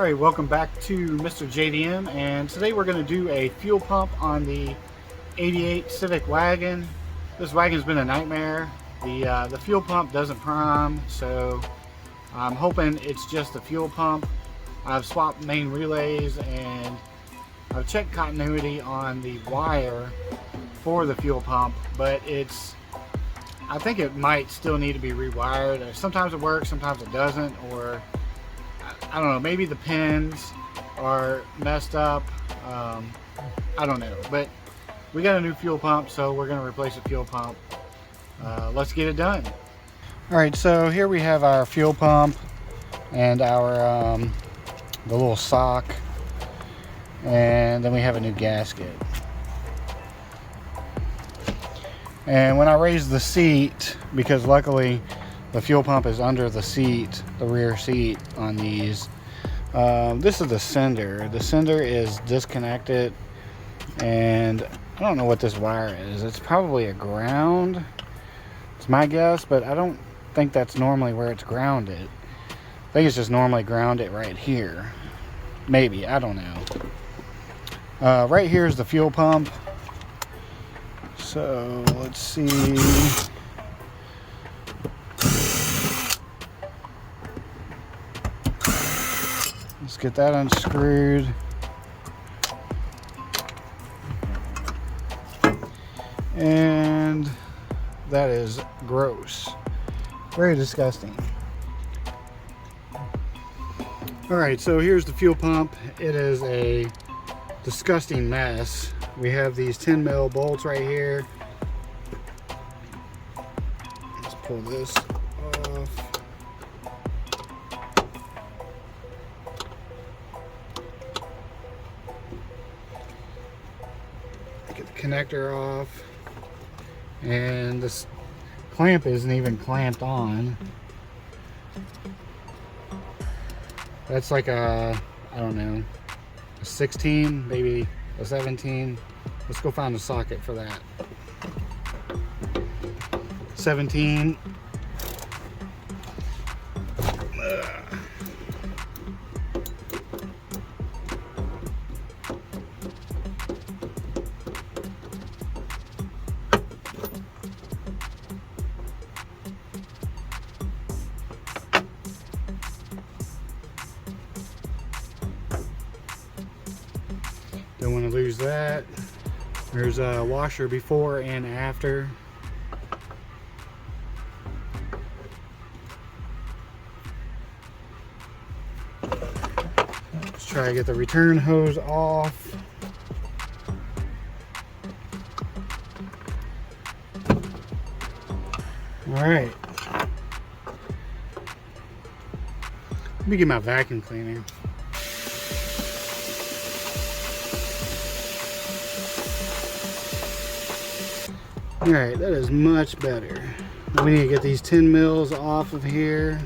Alright, welcome back to MrJayDM, and today we're going to do a fuel pump on the 88 Civic wagon. This wagon's been a nightmare. The fuel pump doesn't prime, so I'm hoping it's just the fuel pump. I've swapped main relays and I've checked continuity on the wire for the fuel pump, but I think it might still need to be rewired. Sometimes it works, sometimes it doesn't, or I don't know, maybe the pins are messed up. I don't know, but we got a new fuel pump, so we're going to replace the fuel pump. Let's get it done. Alright, so here we have our fuel pump and our the little sock, and then we have a new gasket. And when I raised the seat, because luckily the fuel pump is under the seat, the rear seat on these, this is the sender. The sender is disconnected, and I don't know what this wire is. It's probably a ground. It's my guess, but I don't think that's normally where it's grounded. I think it's just normally grounded right here. Maybe, I don't know. Right here is the fuel pump. So let's see. Let's get that unscrewed. And that is gross. Very disgusting. Alright, so here's the fuel pump. It is a disgusting mess. We have these 10 mil bolts right here. Let's pull this off. Get the connector off. And this clamp isn't even clamped on. That's like a, I don't know, a 16, maybe a 17. Let's go find a socket for that. 17. Don't want to lose that. There's a washer before and after. Let's try to get the return hose off. Alright. Let me get my vacuum cleaner. Alright, that is much better. We need to get these 10 mils off of here.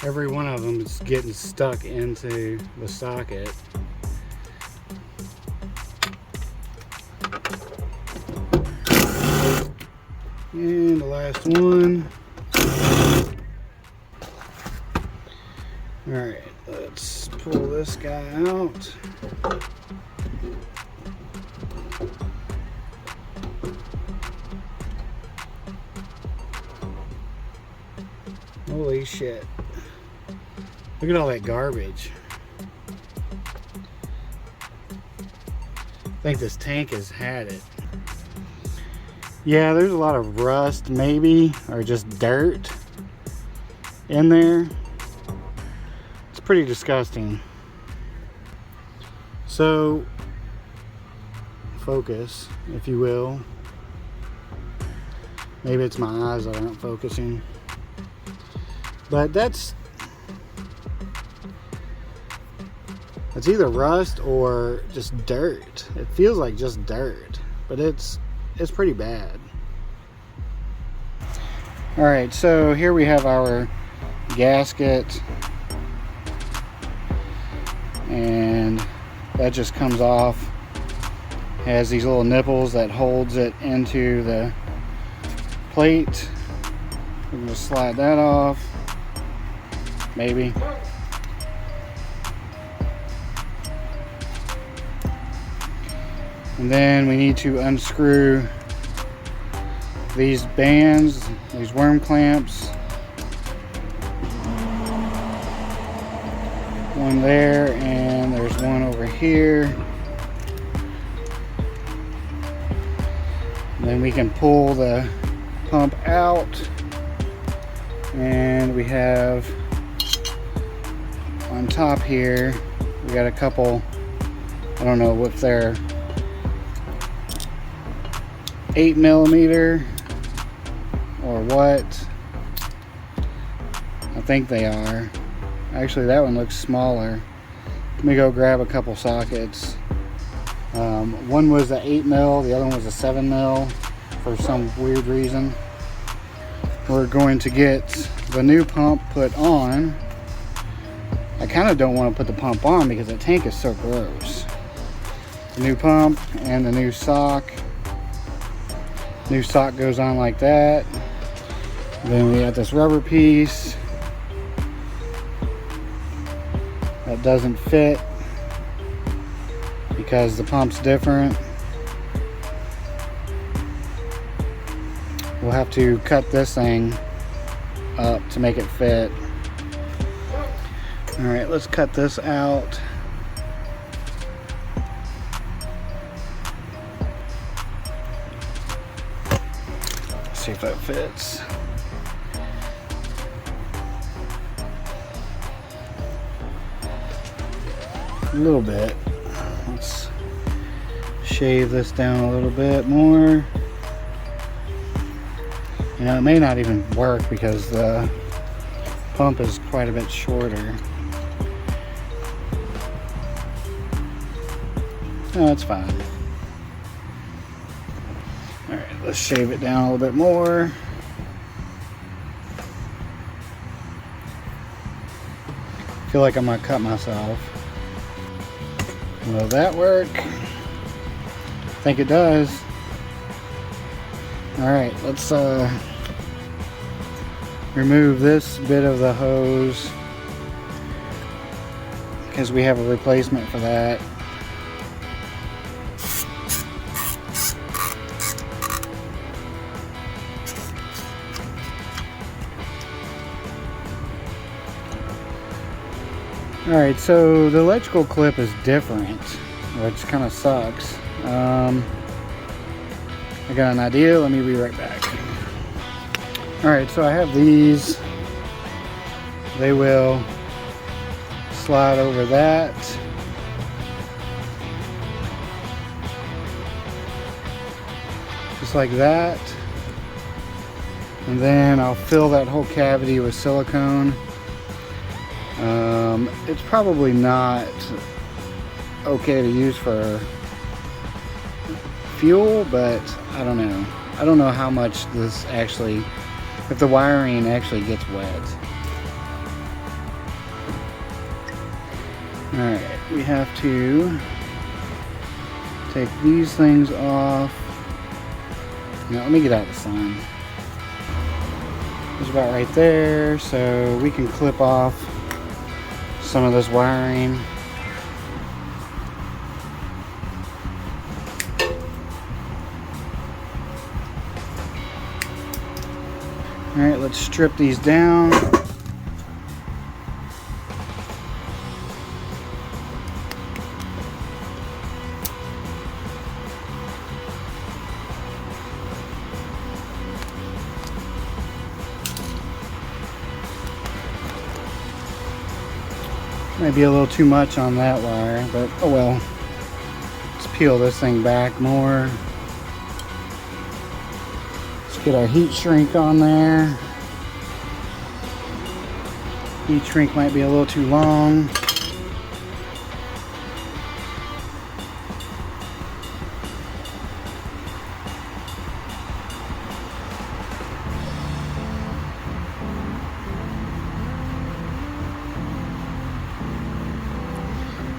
Every one of them is getting stuck into the socket. And the last one. Alright, let's pull this guy out. Holy shit. Look at all that garbage. I think this tank has had it. Yeah, there's a lot of rust maybe, or just dirt in there. Pretty disgusting. So focus, if you will. Maybe it's my eyes that aren't focusing, but that's either rust or just dirt. It feels like just dirt, but it's pretty bad. All right, so here we have our gasket, and that just comes off. has these little nipples that holds it into the plate. We can just slide that off, maybe. And then we need to unscrew these bands, these worm clamps. One there, and there's one over here. And then we can pull the pump out, and we have on top here, we got a couple, I don't know if they're 8mm or what. I think they are. Actually, that one looks smaller. Let me go grab a couple sockets. One was a 8mm, the other one was a 7mm for some weird reason. We're going to get the new pump put on. I kind of don't want to put the pump on because the tank is so gross. The new pump and the new sock. New sock goes on like that. Then we got this rubber piece that doesn't fit because the pump's different. We'll have to cut this thing up to make it fit. Alright, let's cut this out. Let's see if that fits. A little bit. Let's shave this down a little bit more. You know, it may not even work because the pump is quite a bit shorter. No, that's fine. Alright, let's shave it down a little bit more. I feel like I'm gonna cut myself. Will that work? I think it does. Alright, let's remove this bit of the hose because we have a replacement for that. Alright, so the electrical clip is different, which kind of sucks. I got an idea, let me be right back. Alright, so I have these. They will slide over that. Just like that. And then I'll fill that whole cavity with silicone. It's probably not okay to use for fuel, but I don't know. I don't know how much this actually, if the wiring actually gets wet. Alright, we have to take these things off. Now, let me get out of the sun. It's about right there, so we can clip off some of this wiring. Alright, let's strip these down. Might be a little too much on that wire, but oh well. Let's peel this thing back more. Let's get our heat shrink on there. Heat shrink might be a little too long.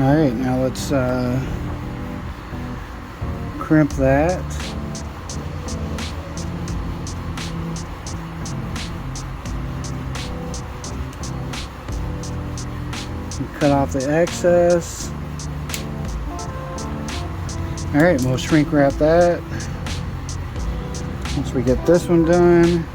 Alright, now let's crimp that. Cut off the excess. Alright, we'll shrink wrap that. Once we get this one done,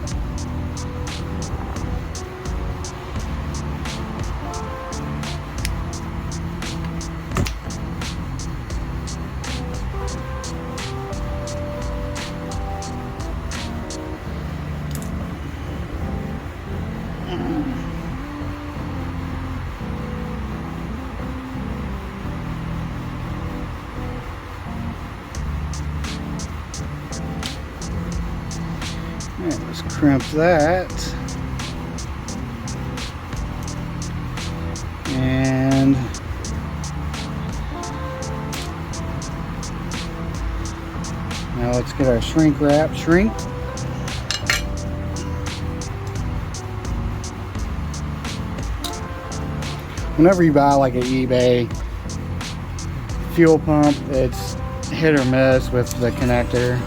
let's crimp that. And now let's get our shrink wrap shrinked. Whenever you buy like an eBay fuel pump, it's hit or miss with the connector.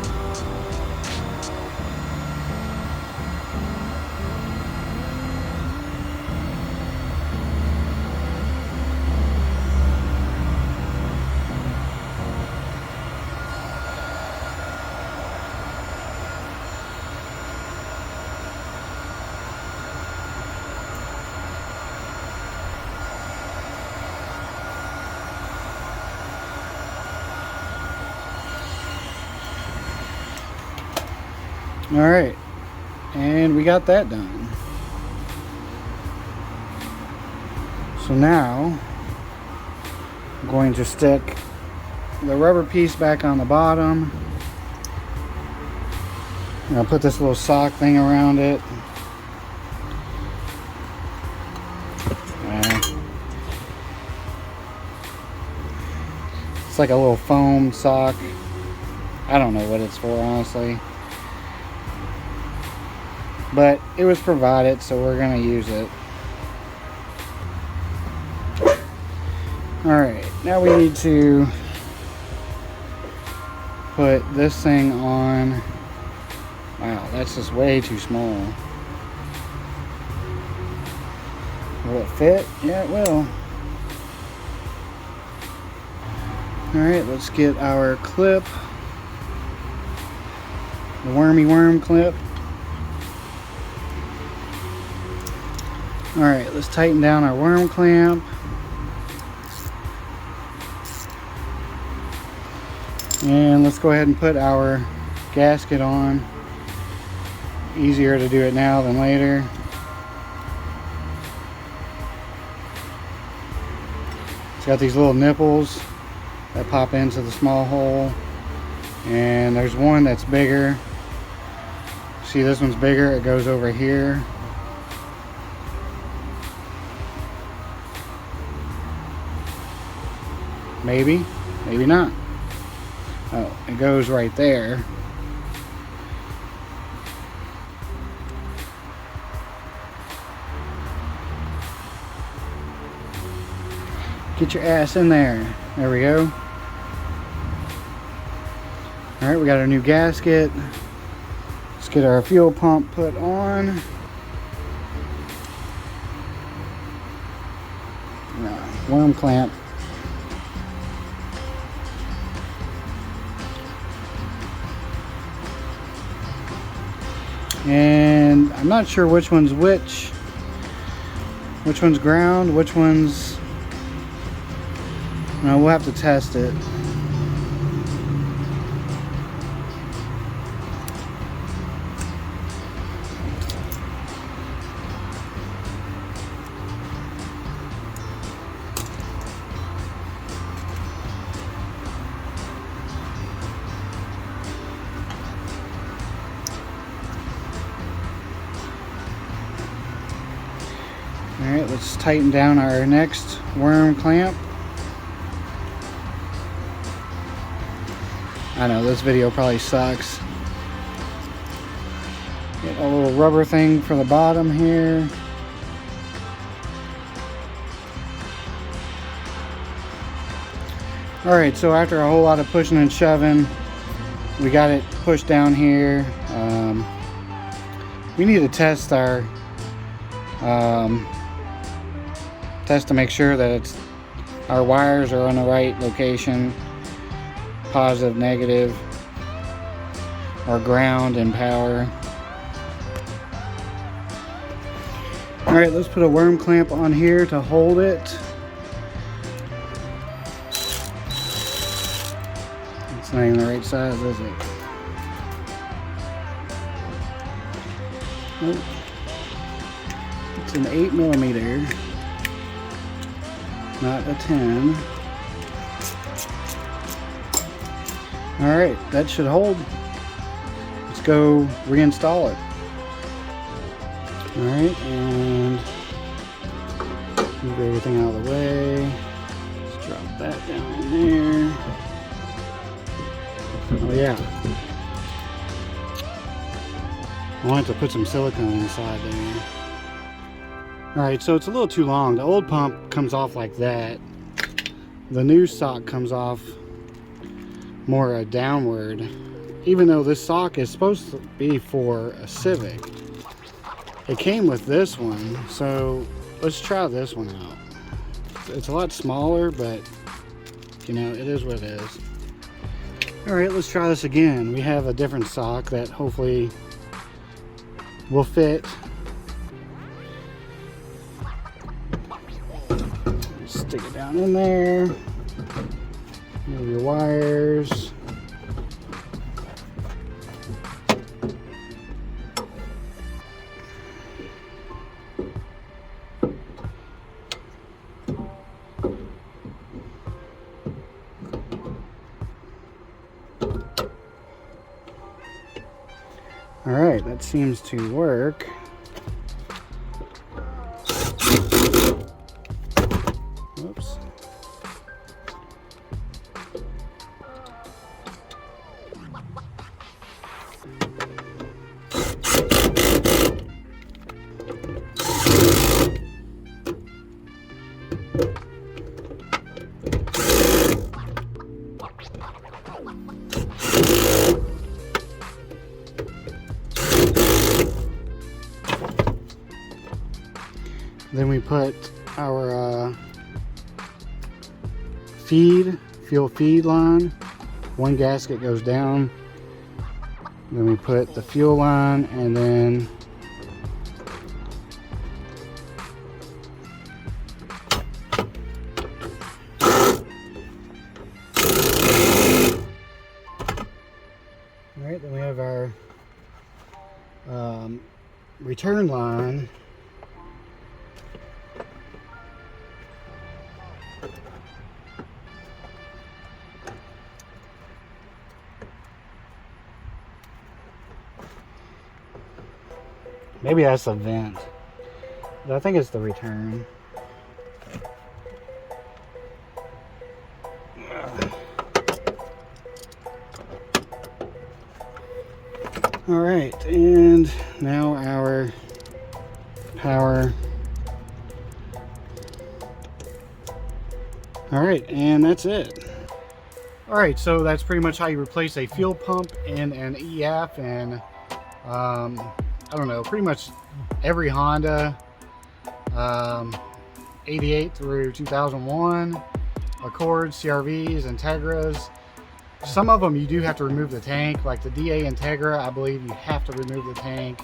All right, and we got that done. So now I'm going to stick the rubber piece back on the bottom. And I'll put this little sock thing around it. It's like a little foam sock. I don't know what it's for, honestly. But it was provided, so we're going to use it. Alright, now we need to put this thing on. Wow, that's just way too small. Will it fit? Yeah, it will. Alright, let's get our clip. The wormy worm clip. Alright, let's tighten down our worm clamp. And let's go ahead and put our gasket on. Easier to do it now than later. It's got these little nipples that pop into the small hole. And there's one that's bigger. See, this one's bigger. It goes over here. Maybe, maybe not. Oh, it goes right there. Get your ass in there. There we go. Alright, we got our new gasket. Let's get our fuel pump put on. Worm clamp. And I'm not sure which one's which. Which one's ground, which one's... No, we'll have to test it. Alright, let's tighten down our next worm clamp. I know, this video probably sucks. Get a little rubber thing for the bottom here. Alright, so after a whole lot of pushing and shoving, we got it pushed down here. We need to test our test to make sure that our wires are on the right location, positive, negative, or ground and power. Alright, let's put a worm clamp on here to hold it. It's not even the right size, is it? Nope. It's an 8mm, not a 10. Alright, that should hold. Let's go reinstall it. Alright, and move everything out of the way. Let's drop that down in there. Oh yeah. I wanted to put some silicone inside there. Alright, so it's a little too long. The old pump comes off like that. The new sock comes off more downward. Even though this sock is supposed to be for a Civic. It came with this one, so let's try this one out. It's a lot smaller, but you know, it is what it is. Alright, let's try this again. We have a different sock that hopefully will fit. Stick it down in there. Move your wires. Alright, that seems to work. Oops. Then we put our fuel feed line. One gasket goes down. Then we put the fuel line, and then alright, then we have our return line. Maybe that's the vent, but I think it's the return. All right, and now our power. All right, and that's it. All right, so that's pretty much how you replace a fuel pump in an EF, and I don't know, pretty much every Honda, 88 through 2001, Accords, CRVs, Integras. Some of them you do have to remove the tank, like the DA Integra, I believe you have to remove the tank.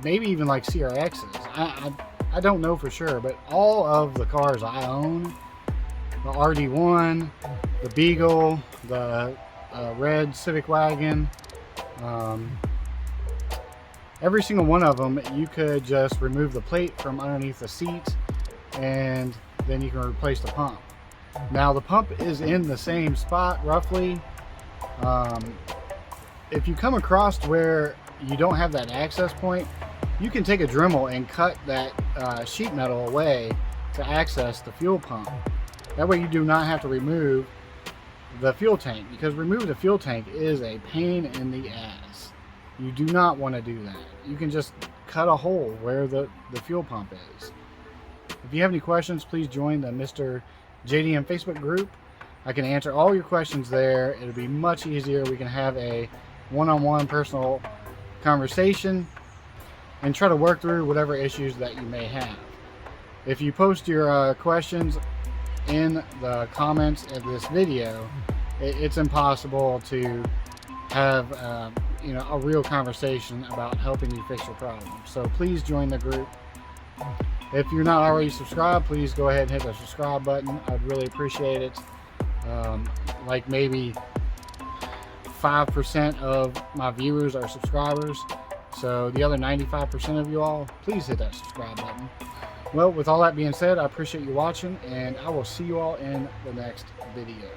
Maybe even like CRXs. I don't know for sure, but all of the cars I own, the RD1, the Beagle, the red Civic wagon, every single one of them, you could just remove the plate from underneath the seat, and then you can replace the pump. Now the pump is in the same spot roughly. If you come across where you don't have that access point, you can take a Dremel and cut that sheet metal away to access the fuel pump. That way you do not have to remove the fuel tank, because removing the fuel tank is a pain in the ass. You do not want to do that. You can just cut a hole where the fuel pump is. If you have any questions, please join the MrJayDM Facebook group. I can answer all your questions there. It'll be much easier. We can have a one-on-one personal conversation and try to work through whatever issues that you may have. If you post your questions in the comments of this video, it's impossible to have a real conversation about helping you fix your problem. So please join the group. If you're not already subscribed, please go ahead and hit the subscribe button. I'd really appreciate it. Like maybe 5% of my viewers are subscribers, so the other 95% of you all, please hit that subscribe button. Well, with all that being said, I appreciate you watching, and I will see you all in the next video.